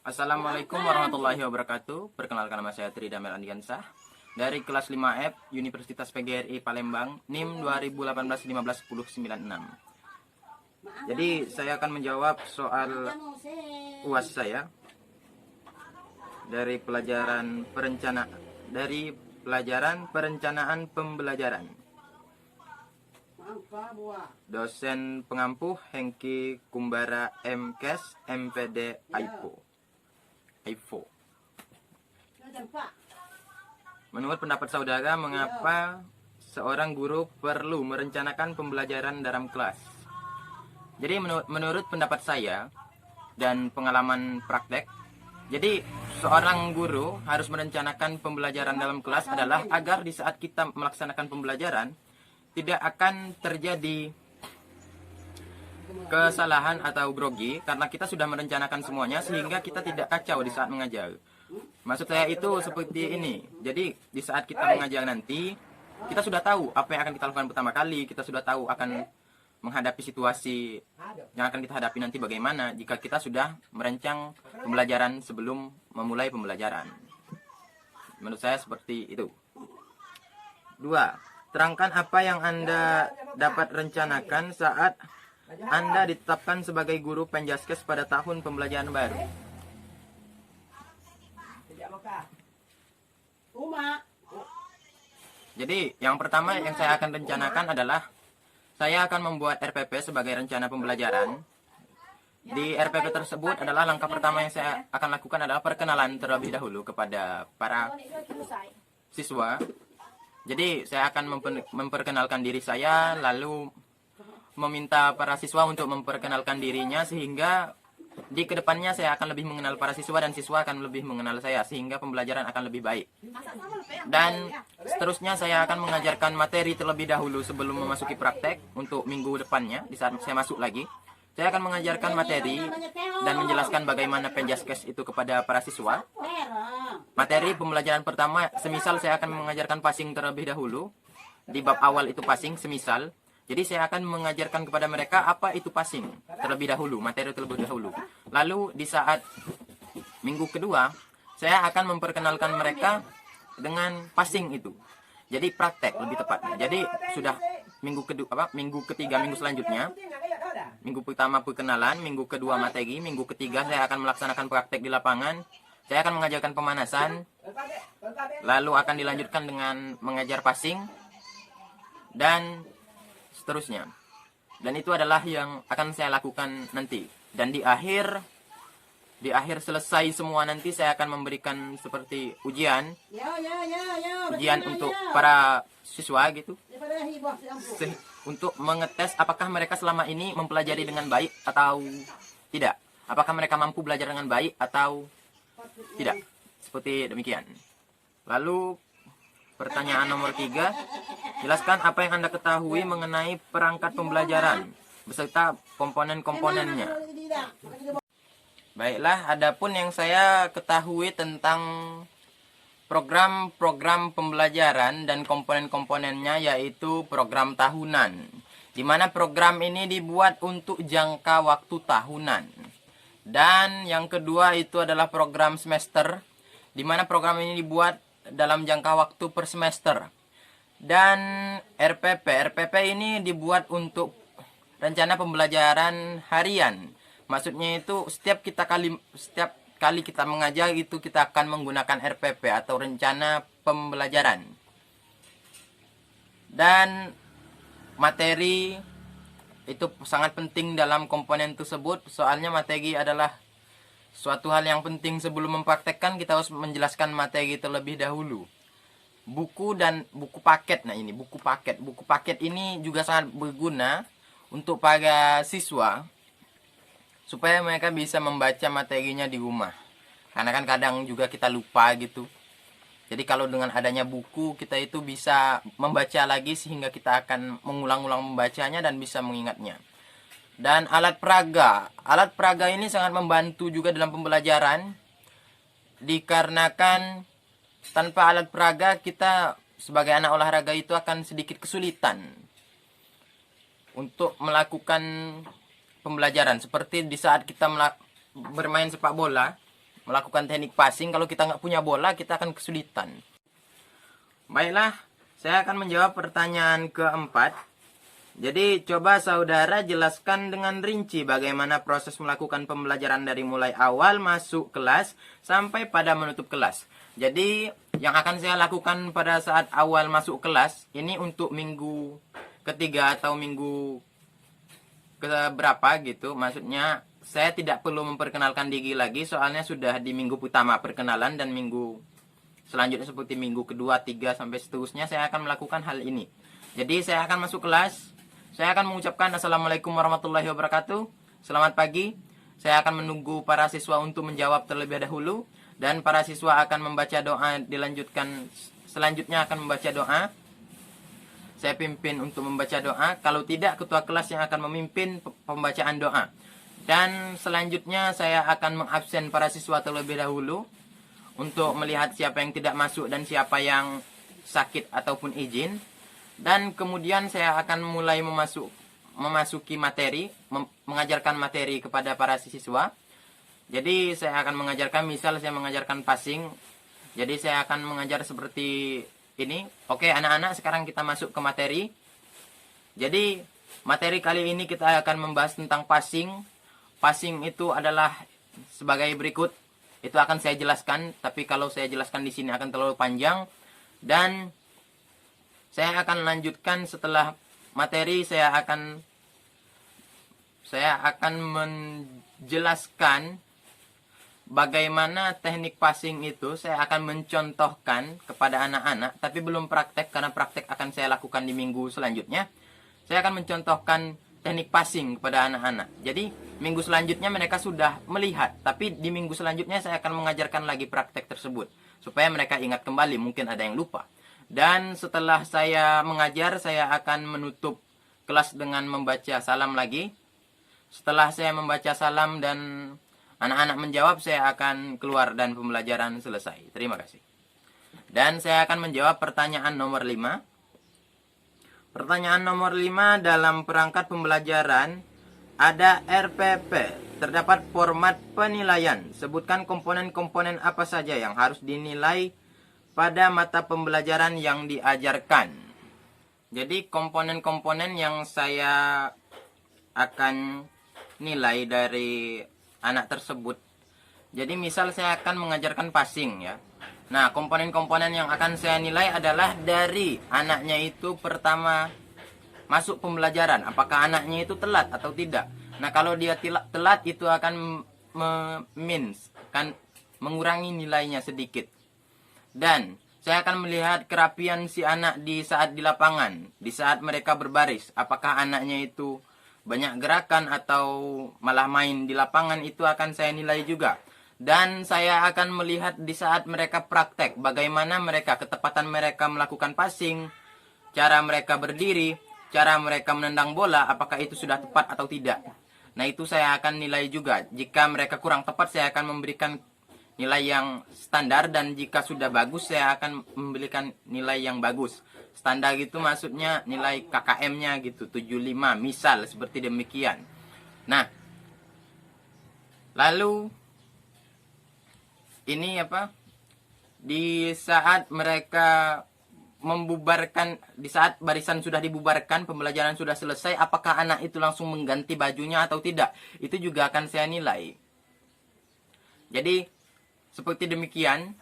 Assalamualaikum warahmatullahi wabarakatuh. Perkenalkan, nama saya Tri Damel Andiansah dari kelas 5F Universitas PGRI Palembang, NIM 2018-15-10-96. Jadi saya akan menjawab soal UAS saya dari pelajaran perencanaan pembelajaran. Dosen pengampu Hengki Kumbara MKes MPD AIPO. Menurut pendapat saudara, mengapa seorang guru perlu merencanakan pembelajaran dalam kelas? Jadi menurut pendapat saya dan pengalaman praktek, jadi seorang guru harus merencanakan pembelajaran dalam kelas adalah agar di saat kita melaksanakan pembelajaran tidak akan terjadi kesalahan atau grogi karena kita sudah merencanakan semuanya sehingga kita tidak kacau di saat mengajar. Maksud saya itu seperti ini. Jadi di saat kita mengajar nanti, kita sudah tahu apa yang akan kita lakukan pertama kali, kita sudah tahu akan menghadapi situasi yang akan kita hadapi nanti bagaimana jika kita sudah merancang pembelajaran sebelum memulai pembelajaran. Menurut saya seperti itu. 2. Terangkan apa yang Anda dapat rencanakan saat Anda ditetapkan sebagai guru Penjaskes pada tahun pembelajaran baru. Jadi yang pertama yang saya akan rencanakan adalah saya akan membuat RPP sebagai rencana pembelajaran. Di RPP tersebut adalah langkah pertama yang saya akan lakukan adalah perkenalan terlebih dahulu kepada para siswa. Jadi saya akan memperkenalkan diri saya, lalu meminta para siswa untuk memperkenalkan dirinya sehingga di kedepannya saya akan lebih mengenal para siswa dan siswa akan lebih mengenal saya sehingga pembelajaran akan lebih baik. Dan seterusnya saya akan mengajarkan materi terlebih dahulu sebelum memasuki praktek untuk minggu depannya di saat saya masuk lagi. Saya akan mengajarkan materi dan menjelaskan bagaimana Penjaskes itu kepada para siswa. Materi pembelajaran pertama, semisal saya akan mengajarkan passing terlebih dahulu. Di bab awal itu passing, semisal. Jadi saya akan mengajarkan kepada mereka apa itu passing terlebih dahulu, materi terlebih dahulu. Lalu di saat minggu kedua, saya akan memperkenalkan mereka dengan passing itu. Jadi praktek lebih tepatnya. Jadi sudah minggu ketiga, minggu selanjutnya. Minggu pertama perkenalan, minggu kedua materi, minggu ketiga saya akan melaksanakan praktek di lapangan. Saya akan mengajarkan pemanasan, lalu akan dilanjutkan dengan mengajar passing, dan seterusnya. Dan itu adalah yang akan saya lakukan nanti. Dan di akhir selesai semua nanti saya akan memberikan seperti ujian untuk para siswa gitu, untuk mengetes apakah mereka selama ini mempelajari dengan baik atau tidak, apakah mereka mampu belajar dengan baik atau tidak, seperti demikian. Lalu pertanyaan nomor 3, jelaskan apa yang Anda ketahui mengenai perangkat pembelajaran beserta komponen-komponennya. Baiklah, adapun yang saya ketahui tentang program-program pembelajaran dan komponen-komponennya yaitu program tahunan, di mana program ini dibuat untuk jangka waktu tahunan. Dan yang kedua itu adalah program semester, di mana program ini dibuat dalam jangka waktu per semester. Dan RPP ini dibuat untuk rencana pembelajaran harian. Maksudnya itu setiap kali kita mengajar itu kita akan menggunakan RPP atau rencana pembelajaran. Dan materi itu sangat penting dalam komponen tersebut, soalnya materi adalah suatu hal yang penting. Sebelum mempraktekkan kita harus menjelaskan materi terlebih dahulu. Buku paket. Nah ini buku paket ini juga sangat berguna untuk para siswa supaya mereka bisa membaca materinya di rumah. Karena kan kadang juga kita lupa gitu. Jadi kalau dengan adanya buku kita itu bisa membaca lagi sehingga kita akan mengulang-ulang membacanya dan bisa mengingatnya. Dan alat peraga ini sangat membantu juga dalam pembelajaran, dikarenakan tanpa alat peraga kita sebagai anak olahraga itu akan sedikit kesulitan untuk melakukan pembelajaran. Seperti di saat kita bermain sepak bola, melakukan teknik passing. Kalau kita nggak punya bola, kita akan kesulitan. Baiklah, saya akan menjawab pertanyaan keempat. Jadi coba saudara jelaskan dengan rinci bagaimana proses melakukan pembelajaran dari mulai awal masuk kelas sampai pada menutup kelas. Jadi yang akan saya lakukan pada saat awal masuk kelas ini untuk minggu ketiga atau minggu keberapa gitu. Maksudnya saya tidak perlu memperkenalkan diri lagi, soalnya sudah di minggu pertama perkenalan, dan minggu selanjutnya seperti minggu kedua, tiga sampai seterusnya saya akan melakukan hal ini. Jadi saya akan masuk kelas. Saya akan mengucapkan Assalamualaikum warahmatullahi wabarakatuh. Selamat pagi. Saya akan menunggu para siswa untuk menjawab terlebih dahulu. Dan para siswa akan membaca doa, dilanjutkan. Selanjutnya akan membaca doa. Saya pimpin untuk membaca doa. Kalau tidak, ketua kelas yang akan memimpin pembacaan doa. Dan selanjutnya saya akan mengabsen para siswa terlebih dahulu untuk melihat siapa yang tidak masuk dan siapa yang sakit ataupun izin. Dan kemudian saya akan mulai memasuki materi, mengajarkan materi kepada para siswa. Jadi saya akan mengajarkan, misal saya mengajarkan passing. Jadi saya akan mengajar seperti ini. Oke anak-anak, sekarang kita masuk ke materi. Jadi materi kali ini kita akan membahas tentang passing. Passing itu adalah sebagai berikut. Itu akan saya jelaskan, tapi kalau saya jelaskan di sini akan terlalu panjang. Dan saya akan lanjutkan setelah materi. Saya akan menjelaskan bagaimana teknik passing itu. Saya akan mencontohkan kepada anak-anak, tapi belum praktek karena praktek akan saya lakukan di minggu selanjutnya. Saya akan mencontohkan teknik passing kepada anak-anak. Jadi minggu selanjutnya mereka sudah melihat, tapi di minggu selanjutnya saya akan mengajarkan lagi praktek tersebut supaya mereka ingat kembali, mungkin ada yang lupa. Dan setelah saya mengajar, saya akan menutup kelas dengan membaca salam lagi. Setelah saya membaca salam dan anak-anak menjawab, saya akan keluar dan pembelajaran selesai. Terima kasih. Dan saya akan menjawab pertanyaan nomor 5. Pertanyaan nomor 5, dalam perangkat pembelajaran ada RPP. Terdapat format penilaian. Sebutkan komponen-komponen apa saja yang harus dinilai pada mata pembelajaran yang diajarkan. Jadi komponen-komponen yang saya akan nilai dari anak tersebut. Jadi misal saya akan mengajarkan passing ya. Nah, komponen-komponen yang akan saya nilai adalah dari anaknya itu pertama masuk pembelajaran. Apakah anaknya itu telat atau tidak. Nah, kalau dia telat itu akan mengurangi nilainya sedikit. Dan saya akan melihat kerapian si anak di saat di lapangan, di saat mereka berbaris. Apakah anaknya itu banyak gerakan atau malah main di lapangan, itu akan saya nilai juga. Dan saya akan melihat di saat mereka praktek, bagaimana mereka, ketepatan mereka melakukan passing, cara mereka berdiri, cara mereka menendang bola, apakah itu sudah tepat atau tidak. Nah, itu saya akan nilai juga. Jika mereka kurang tepat, saya akan memberikan nilai yang standar, dan jika sudah bagus saya akan memberikan nilai yang bagus. Standar itu maksudnya nilai KKM-nya gitu, 75 misal seperti demikian. Nah, lalu ini apa? Di saat mereka membubarkan, di saat barisan sudah dibubarkan, pembelajaran sudah selesai, apakah anak itu langsung mengganti bajunya atau tidak? Itu juga akan saya nilai. Jadi seperti demikian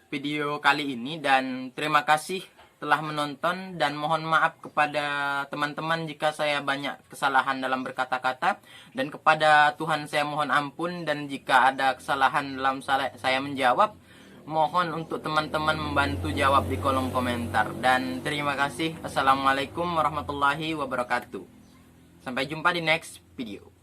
video kali ini, dan terima kasih telah menonton, dan mohon maaf kepada teman-teman jika saya banyak kesalahan dalam berkata-kata, dan kepada Tuhan saya mohon ampun, dan jika ada kesalahan dalam saya menjawab, mohon untuk teman-teman membantu jawab di kolom komentar. Dan terima kasih. Assalamualaikum warahmatullahi wabarakatuh. Sampai jumpa di next video.